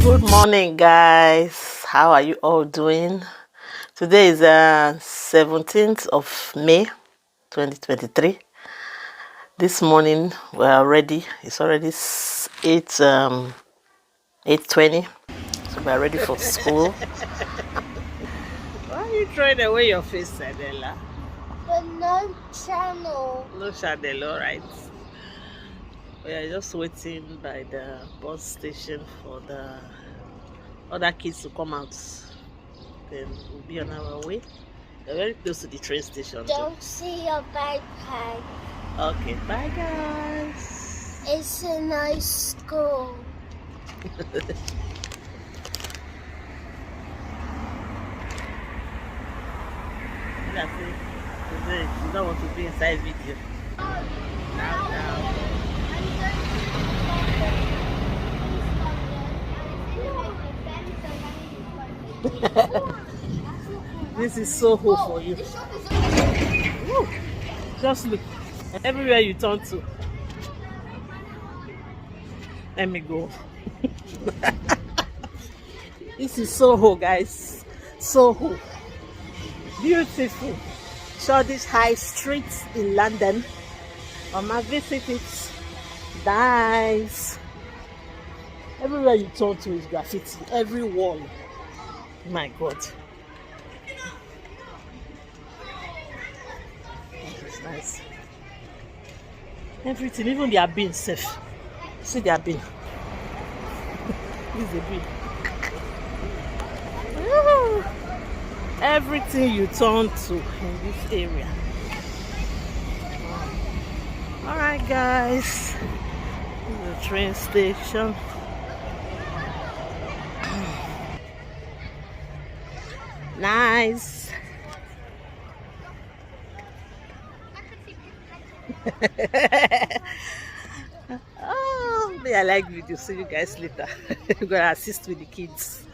Good morning, guys. How are you all doing? Today is 17th of May 2023. This morning we are ready. It's already 8:20, so we are ready for school. Why are you throwing away your face, Adela? But no channel. No channel, all right. We are just waiting by the bus station for the other kids to come out. Then we'll be on our way. We're very close to the train station. Don't see your backpack. Okay, bye guys. It's a nice school. That's it. You don't want to be inside video. This is so cool for you. Woo. Just look. Everywhere you turn to. Let me go. This is Soho, guys. Soho. Beautiful. Shoreditch High Street in London. I must visit it. Nice. Everywhere you turn to is graffiti. Every wall. My God. It's nice. Everything, even their bin safe. See their bin. This is a bin. Everything you turn to in this area. Alright guys. This is the train station. Nice. Oh, I like video. See you guys later. I'm gonna assist with the kids.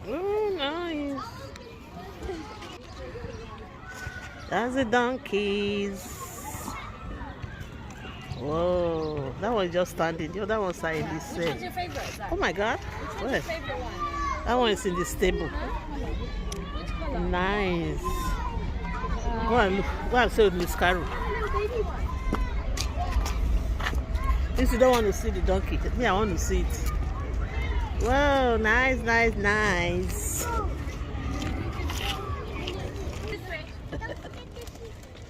Oh, nice. That's the donkeys. Whoa, that one is just standing. The other one's in this. Which one's your favourite? Oh my God. Which one's your favourite one? That one is in this table. Which colour? Nice. Go and look. Go and say with Miss Carol. If you don't want to see the donkey, me, I want to see it. Wow, nice, nice, nice.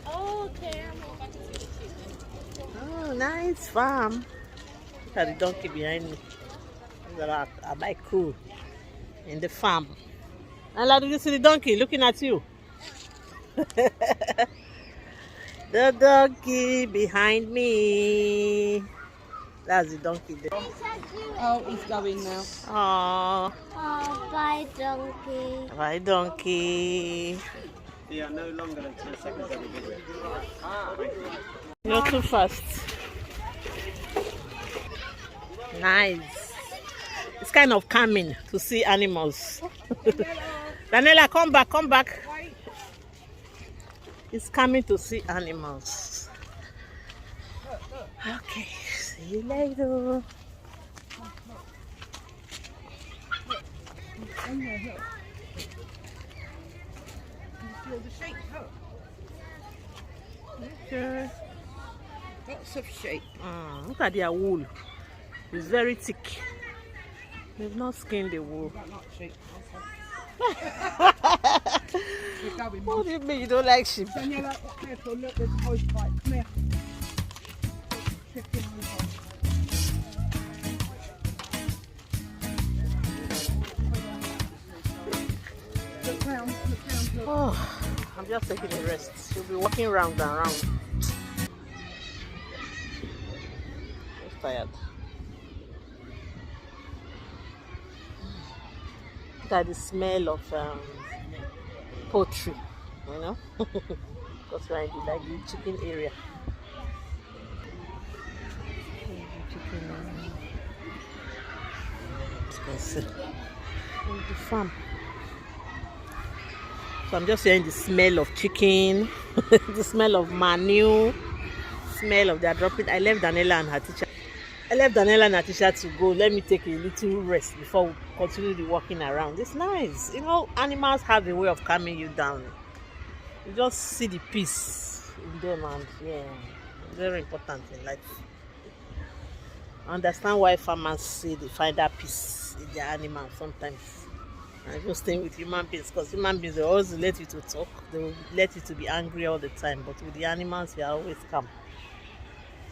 Okay. Oh, nice farm. Look at the donkey behind me. I like cool in the farm. And like, did you see the donkey looking at you? The donkey behind me. That's the donkey there. Oh, he's going now. Oh, Bye, donkey. bye donkey. They are no longer than 10 seconds every video. You're too fast. Nice. It's kind of calming to see animals. Daniela, come back, come back. It's coming to see animals. Okay, see you later. Okay. Lots of sheep. Look at their wool. It's very thick. They've not skinned the wool. Not sheep. What do you mean you don't like sheep? Daniela, careful, look, there's a hose pipe. Come here. Look round, look. Oh, I'm just taking a rest. She'll be walking round and round. Just tired. Look at the smell of poultry, you know, because we're in the, like, the chicken area. Chicken, the farm. So I'm just hearing the smell of chicken, the smell of manure, smell of their dropping. I left Daniela and her teacher. I left Daniela and Natisha to go. Let me take a little rest before we continue the walking around. It's nice. You know, animals have a way of calming you down. You just see the peace in them, and yeah, very important in life. I understand why farmers say they find that peace in their animals sometimes. I just staying with human beings, because human beings, they always let you to talk. They will let you to be angry all the time, but with the animals, you are always calm.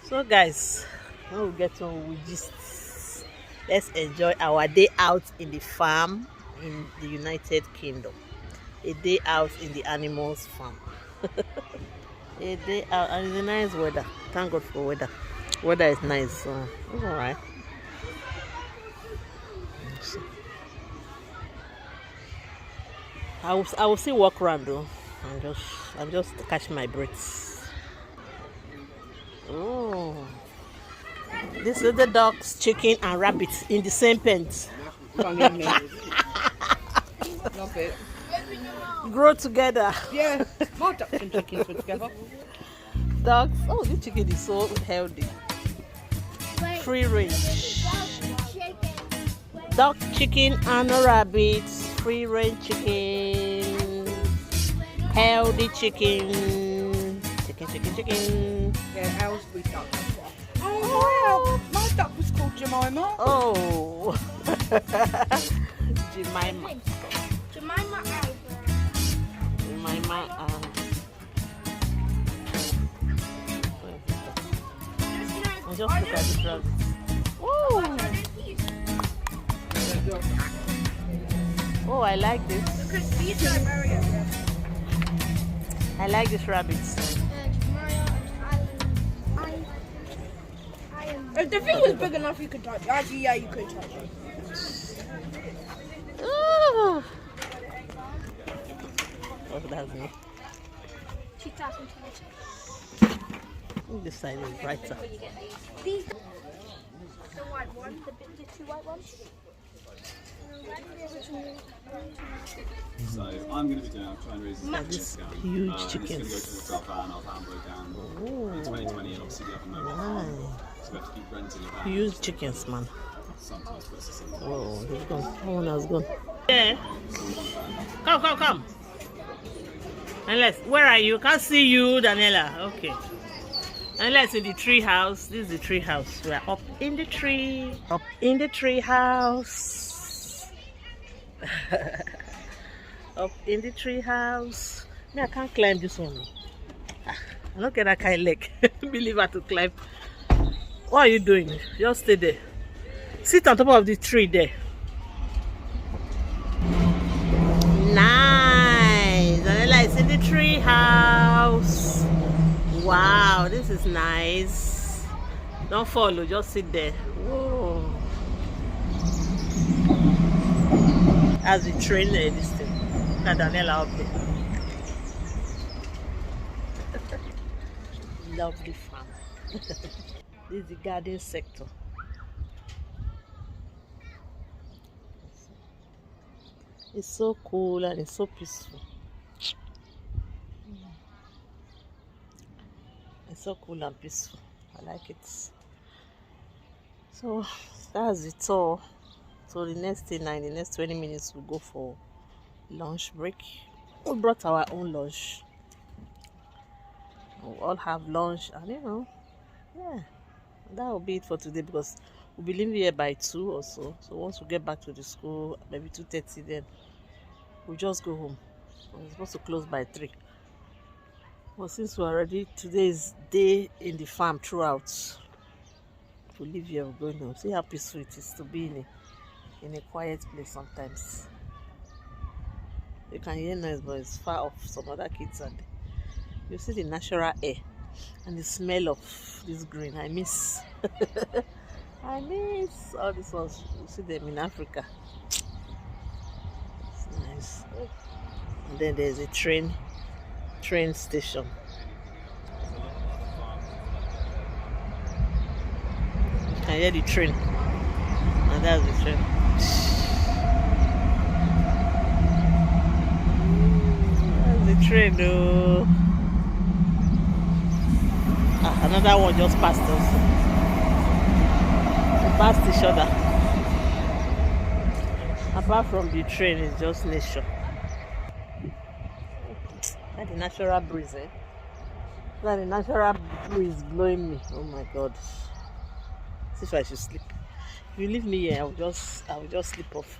So guys, when we get on, we just let's enjoy our day out in the farm in the United Kingdom. A day out in the animals farm. A day out, and it's a nice weather. Thank God for weather. Weather is nice, so it's alright. I will still walk around though. I'm just catching my breath. Oh, this is the ducks, chicken, and rabbits in the same pens. Love it. Grow together. Yeah, my ducks and chickens were together. Ducks. Oh, this chicken is so healthy. Free range. Duck, chicken, and rabbits. Free range chicken. Healthy chicken. Chicken. Yeah, Aylesbury duck. Oh, wow. My duck was called Jemima. Oh. Jemima. Jemima Albert. Jemima. Just look at the rabbit. Oh. Oh, I like this. I like this rabbit. If the thing was big enough, you could touch it. Actually, yeah, you could touch it. Oh, that's me. 2022. This side is brighter. These, the white one, the two white ones. So I'm going to be doing, I'll try and raise This huge It's going to go to the chickens. top van, I'll handle down in 2020, and obviously we have a mobile farm, so we have to keep renting a van. Huge chickens, man. Sometimes puts us in the Oh, he's gone. One has gone. Yeah. Come. Unless, where are you? Can't see you, Daniela. Okay. Unless in the tree house. This is the tree house. We are up in the tree. Up in the tree house. Up in the tree house. Me, I can't climb this one. I don't get that kind of leg. Believe I to climb. What are you doing? Just stay there. Sit on top of the tree there. Nice. Daniela is in the tree house. Wow, this is nice. Don't follow, just sit there. Whoa. As we train this thing. Look at Daniela up there. Lovely farm. This is the garden sector. It's so cool and it's so peaceful. It's so cool and peaceful. I like it. So that's the tour. So the next thing, in the next 20 minutes, we'll go for lunch break. We brought our own lunch. We'll all have lunch, and yeah, that will be it for today, because we'll be leaving here by 2 or so. So once we get back to the school, maybe 2:30, then we'll just go home. We're supposed to close by 3. Well, since we're already, today's day in the farm throughout. To live here, we're going home. See how peaceful it is to be in a quiet place sometimes. You can hear noise, but it's far off. Some other kids are there. You see the natural air and the smell of this green. I miss. I miss all these ones. You see them in Africa. It's nice. And then there's a train station. You can hear the train. And that's the train. That's the train though. Another one just passed us. past each other. Apart from the train, it's just nature. And the natural breeze, eh? That the natural breeze blowing me. Oh my god. See if I should sleep. If you leave me here, I will just sleep off.